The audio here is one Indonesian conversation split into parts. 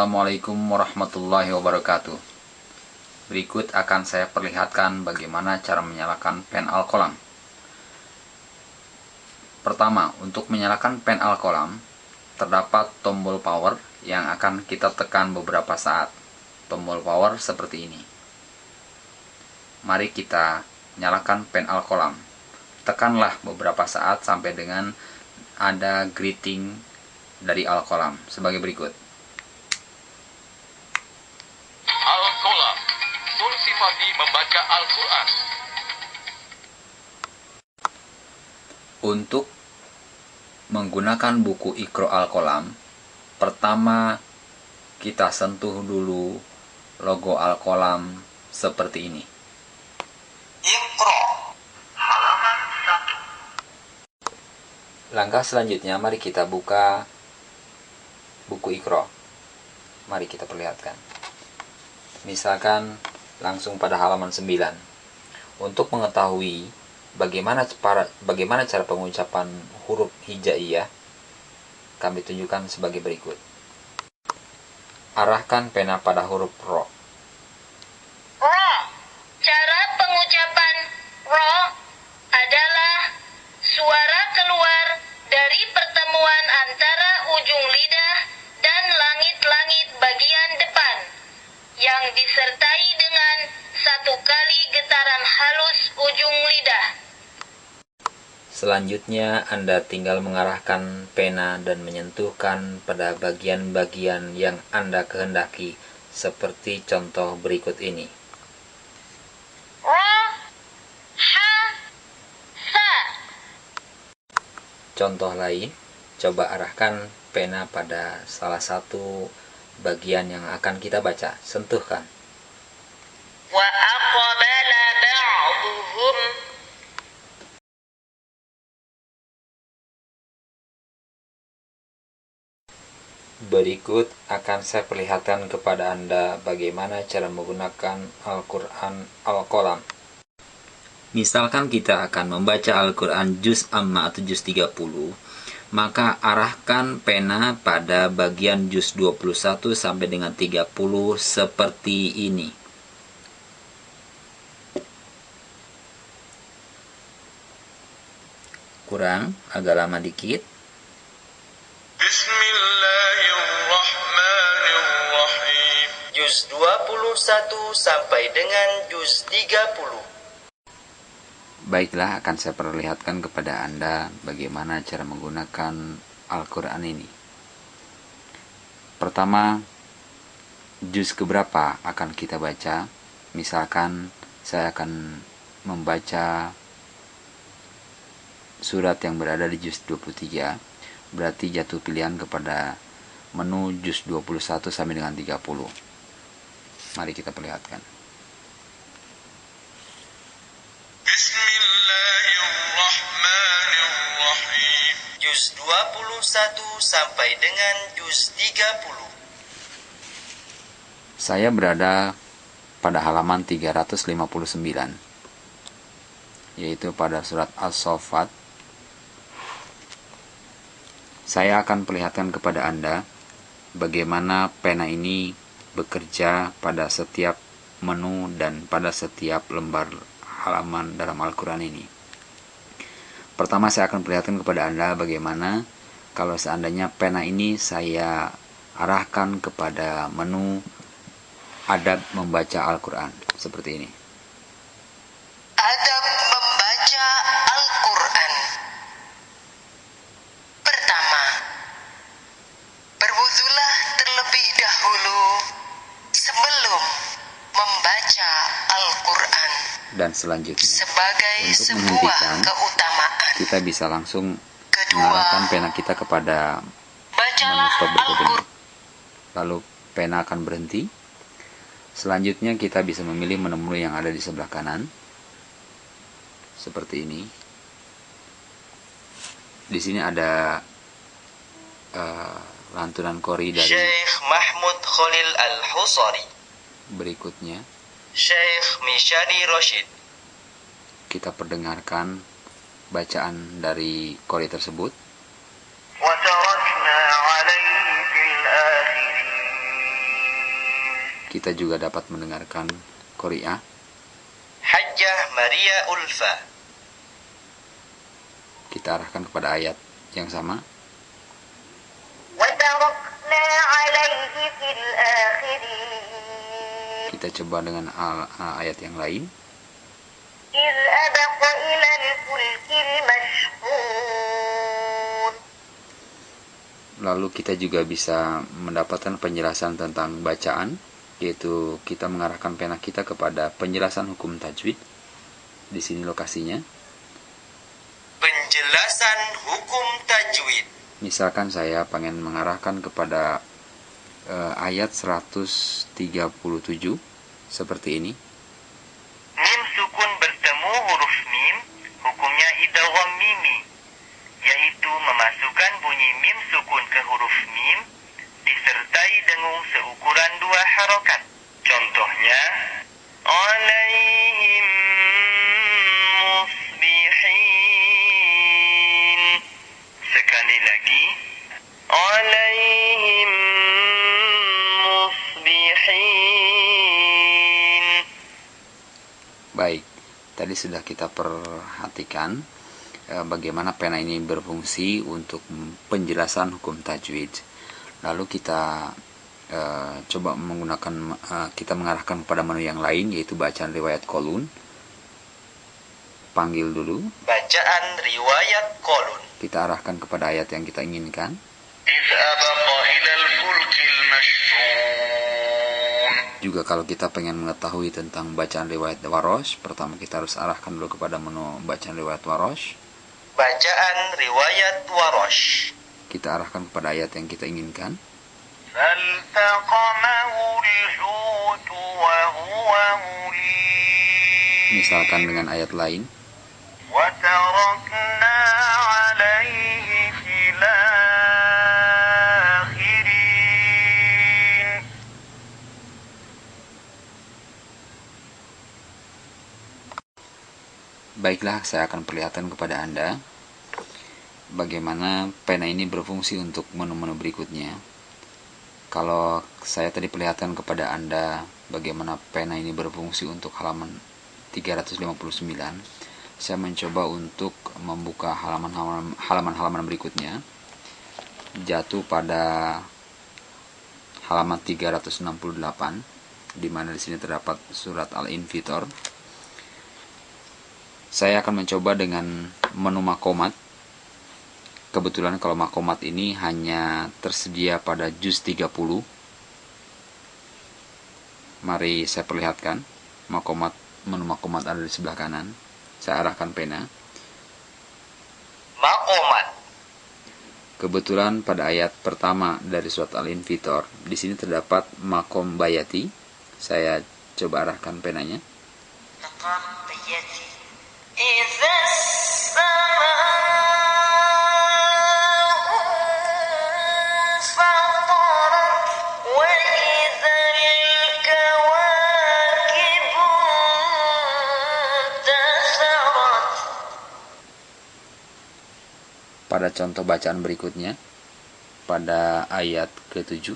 Assalamualaikum warahmatullahi wabarakatuh. Berikut akan saya perlihatkan bagaimana cara menyalakan pen alkolam. Pertama, untuk menyalakan pen alkolam, terdapat tombol power yang akan kita tekan beberapa saat. Tombol power seperti ini. Mari kita nyalakan pen alkolam. Tekanlah beberapa saat sampai dengan ada greeting dari alkolam sebagai berikut. Alkolam, sifati membaca Al-Quran. Untuk menggunakan buku Iqra Alkolam, pertama kita sentuh dulu logo Alkolam seperti ini. Iqra, halaman 1. Langkah selanjutnya, mari kita buka buku Iqra. Mari kita perlihatkan. Misalkan langsung pada halaman 9. Untuk mengetahui bagaimana cara pengucapan huruf hijaiyah, kami tunjukkan sebagai berikut. Arahkan pena pada huruf ro. Ro. Cara pengucapan ro adalah suara keluar dari pertemuan antara ujung lidah dan langit-langit bagian depan, yang disertai dengan satu kali getaran halus ujung lidah. Selanjutnya, Anda tinggal mengarahkan pena dan menyentuhkan pada bagian-bagian yang Anda kehendaki, seperti contoh berikut ini. Ra, ha, sa. Contoh lain, coba arahkan pena pada salah satu bagian yang akan kita baca. Sentuhkan. Wa aqbala ba'duhum. Berikut akan saya perlihatkan kepada Anda bagaimana cara menggunakan Al-Quran Al-Qalam. Misalkan kita akan membaca Al-Quran Juz Amma atau Juz 30, maka arahkan pena pada bagian Juz 21 sampai dengan 30 seperti ini. Kurang, agak lama dikit. Bismillahirrahmanirrahim. Juz 21 sampai dengan Juz 30. Baiklah, akan saya perlihatkan kepada Anda bagaimana cara menggunakan Al-Quran ini. Pertama, juz keberapa akan kita baca. Misalkan saya akan membaca surat yang berada di juz 23, berarti jatuh pilihan kepada menu juz 21 sampai dengan 30. Mari kita perlihatkan. Bismillahirrahmanirrahim. Juz 21 sampai dengan Juz 30. Saya berada pada halaman 359, yaitu pada surat As-Saffat. Saya akan perlihatkan kepada Anda bagaimana pena ini bekerja pada setiap menu dan pada setiap lembar halaman dalam Al-Quran ini. Pertama, saya akan perlihatkan kepada Anda bagaimana kalau seandainya pena ini saya arahkan kepada menu adab membaca Al-Quran seperti ini. Adab membaca Al-Quran. Pertama, berwudulah terlebih dahulu sebelum membaca Al-Quran. Dan selanjutnya, Sebagai untuk sebuah menghentikan, keutamaan. kita bisa langsung Kedua, mengarahkan pena kita kepada menu bacalah stop berikut ini. Al-Quran. Lalu pena akan berhenti. Selanjutnya kita bisa memilih menu-menu yang ada di sebelah kanan. Seperti ini. Di sini ada lantunan qori dari Syekh Mahmud Khalil Al-Husari, berikutnya. Syekh Mishani Rashid. Kita perdengarkan bacaan dari qori tersebut. وتركنا عليه في الآخرين. Kita juga dapat mendengarkan Qori'ah. Hajjah Maria Ulfa. Kita arahkan kepada ayat yang sama. وتركنا عليه في الآخرين Kita coba dengan ayat yang lain. إذ أبق إلى الفلك المشحون. Lalu kita juga bisa mendapatkan penjelasan tentang bacaan, yaitu kita mengarahkan pena kita kepada penjelasan hukum tajwid. Di sini lokasinya. Penjelasan hukum tajwid. Misalkan saya pengen mengarahkan kepada ayat 137 seperti ini. Mim sukun bertemu huruf mim, hukumnya idgham mimi, yaitu memasukkan bunyi mim sukun ke huruf mim, disertai dengung seukuran 2 harokat. Contohnya, alaihim musbihin. Sekali lagi, alaihim musbihin. Baik, tadi sudah kita perhatikan bagaimana pena ini berfungsi untuk penjelasan hukum tajwid. Lalu kita coba menggunakan kita mengarahkan kepada menu yang lain, yaitu bacaan riwayat Qalun. Panggil dulu. Bacaan riwayat Qalun. Kita arahkan kepada ayat yang kita inginkan. إذ أبق إلى الفلك المشحون. Juga kalau kita pengen mengetahui tentang bacaan riwayat Warosh, pertama kita harus arahkan dulu kepada menu bacaan riwayat Warosh. Bacaan riwayat Warosh. Kita arahkan kepada ayat yang kita inginkan. فالتقمه الحوت وهو مليم Misalkan dengan ayat lain. وتركنا عليه في الآخرين. Baiklah, saya akan perlihatkan kepada Anda bagaimana pena ini berfungsi untuk menu-menu berikutnya. Kalau saya tadi perlihatkan kepada Anda bagaimana pena ini berfungsi untuk halaman 359, saya mencoba untuk membuka halaman-halaman berikutnya, jatuh pada halaman 368, di mana di sini terdapat surat Al-Infitor. Saya akan mencoba dengan menu makomat. Kebetulan kalau makomat ini hanya tersedia pada juz 30. Mari saya perlihatkan. Menu makomat ada di sebelah kanan. Saya arahkan pena. Makomat. Kebetulan pada ayat pertama dari surat Al-Infitor, di sini terdapat makom bayati. Saya coba arahkan penanya. مقام بيتي إذا السماء انفطرت وإذا الكواكب انتثرت. Pada contoh bacaan berikutnya, pada ayat ke-7,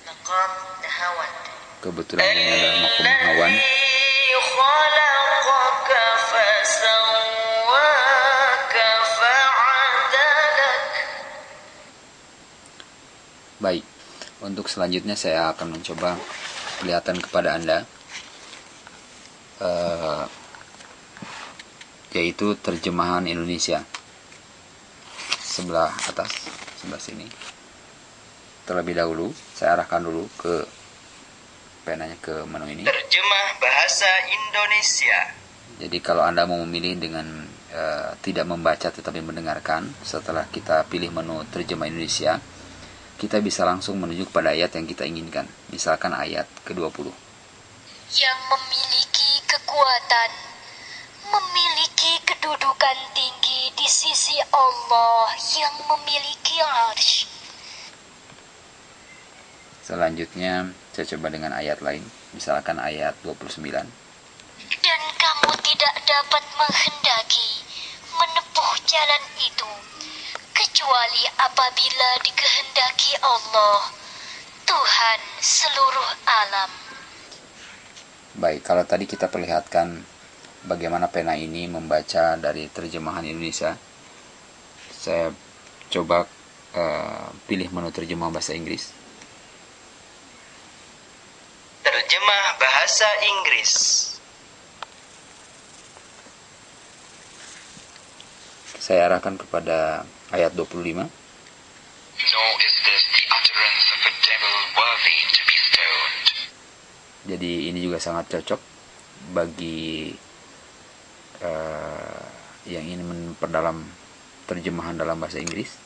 مقام هوى kebetulan ini adalah makom hawan. خلقك فسواك فعدلك. Baik, untuk selanjutnya saya akan mencoba perlihatkan kepada Anda yaitu terjemahan Indonesia. Sebelah atas, sebelah sini. Terlebih dahulu, saya arahkan dulu ke penanya ke menu ini. Terjemah bahasa Indonesia. Jadi kalau Anda mau memilih dengan tidak membaca tetapi mendengarkan, setelah kita pilih menu terjemah Indonesia, kita bisa langsung menuju kepada ayat yang kita inginkan. Misalkan ayat ke-20. Yang memiliki kekuatan, memiliki kedudukan tinggi di sisi Allah yang memiliki arsy. Selanjutnya saya coba dengan ayat lain, misalkan ayat 29. Dan kamu tidak dapat menghendaki menempuh jalan itu kecuali apabila dikehendaki Allah. Tuhan seluruh alam. Baik, kalau tadi kita perlihatkan bagaimana pena ini membaca dari terjemahan Indonesia, saya coba pilih menu terjemah bahasa Inggris. Terjemah bahasa Inggris. Saya arahkan kepada ayat 25. Nor is this the utterance of a devil worthy to be stoned. Jadi ini juga sangat cocok bagi yang ingin memperdalam terjemahan dalam bahasa Inggris.